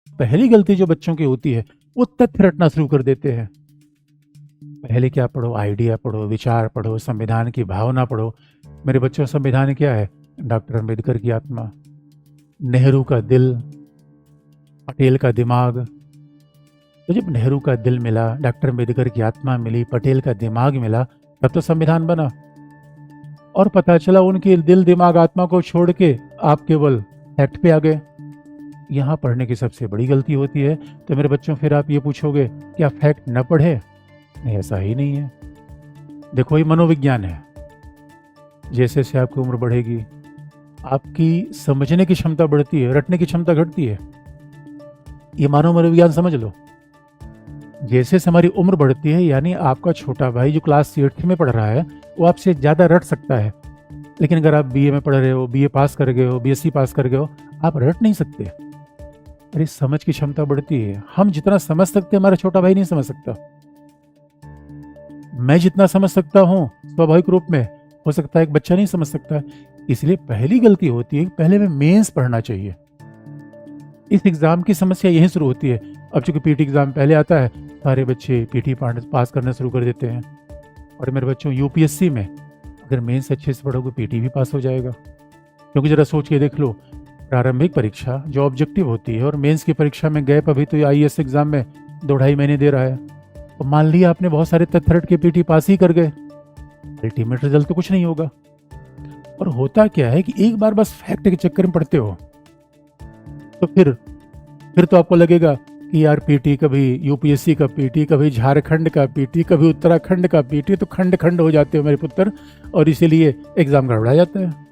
पहली गलती जो बच्चों की होती है वो तथ्य रटना शुरू कर देते हैं। पहले क्या पढ़ो, आइडिया पढ़ो, विचार पढ़ो, संविधान की भावना पढ़ो। मेरे बच्चों, संविधान क्या है? डॉक्टर अंबेडकर की आत्मा, नेहरू का दिल, पटेल का दिमाग। तो जब नेहरू का दिल मिला, डॉक्टर अंबेडकर की आत्मा मिली, पटेल का दिमाग मिला, तब तो संविधान बना। और पता चला उनके दिल, दिमाग, आत्मा को छोड़ के आप केवल फैक्ट पे आ गए। यहाँ पढ़ने की सबसे बड़ी गलती होती है। तो मेरे बच्चों, फिर आप ये पूछोगे क्या फैक्ट न पढ़े? नहीं, ऐसा ही नहीं है। देखो, ये मनोविज्ञान है। जैसे जैसे आपकी उम्र बढ़ेगी, आपकी समझने की क्षमता बढ़ती है, रटने की क्षमता घटती है। ये मानव मनोविज्ञान समझ लो। जैसे जैसे हमारी उम्र बढ़ती है, यानी आपका छोटा भाई जो क्लास 8 में पढ़ रहा है, वो आपसे ज़्यादा रट सकता है। लेकिन अगर आप बीए में पढ़ रहे हो, बीए पास कर गए हो, बीएससी पास कर गए हो, आप रट नहीं सकते। अरे, समझ की क्षमता बढ़ती है। हम जितना समझ सकते हैं, हमारा छोटा भाई नहीं समझ सकता। मैं जितना समझ सकता हूँ स्वाभाविक रूप में, हो सकता है एक बच्चा नहीं समझ सकता। इसलिए पहली गलती होती है, पहले में मेंस पढ़ना चाहिए। इस एग्जाम की समस्या यहीं शुरू होती है। अब चूंकि पीटी एग्जाम पहले आता है, सारे बच्चे पीटी पास करना शुरू कर देते हैं। और मेरे बच्चों, यूपीएससी में अगर मेंस अच्छे से पढ़ोगे, पीटी भी पास हो जाएगा। क्योंकि जरा सोच के देख लो, प्रारंभिक परीक्षा जो ऑब्जेक्टिव होती है और मेंस की परीक्षा में गैप अभी तो आईएएस एग्जाम में 2-2.5 महीने दे रहा है। तो मान लिया आपने बहुत सारे तथ्य रट के पीटी पास ही कर गए, अल्टीमेट रिजल्ट तो कुछ नहीं होगा। और होता क्या है कि एक बार बस फैक्ट के चक्कर में पढ़ते हो, तो फिर तो आपको लगेगा कि यार पीटी, कभी यूपीएससी का पीटी, कभी झारखंड का पीटी, कभी उत्तराखंड का पीटी, तो खंड खंड हो जाते हो मेरे पुत्र, और इसीलिए एग्जाम गड़बड़ा जाता है।